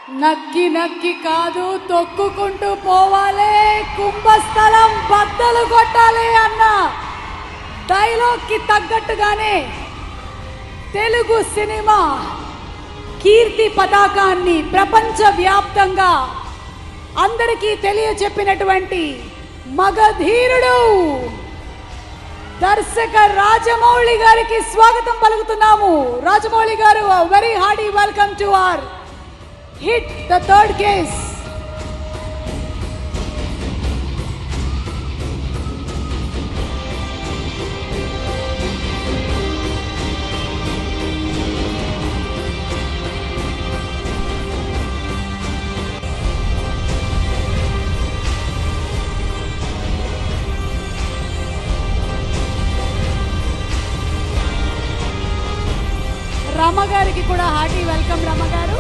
నక్కి నక్కి కాదు తొక్కుకుంటూ పోవాలి, కుంభస్థలం బద్దలు కొట్టాలి అన్న డైలాగ్కి తగ్గట్టుగానే తెలుగు సినిమా కీర్తి పతాకాన్ని ప్రపంచవ్యాప్తంగా అందరికీ తెలియజెప్పినటువంటి మగధీరుడు దర్శక రాజమౌళి గారికి స్వాగతం పలుకుతున్నాము. రాజమౌళి గారు, very Hardy welcome to our hit the third case. Rama గారికి కూడా హార్టీ వెల్కమ్. రమ గారు,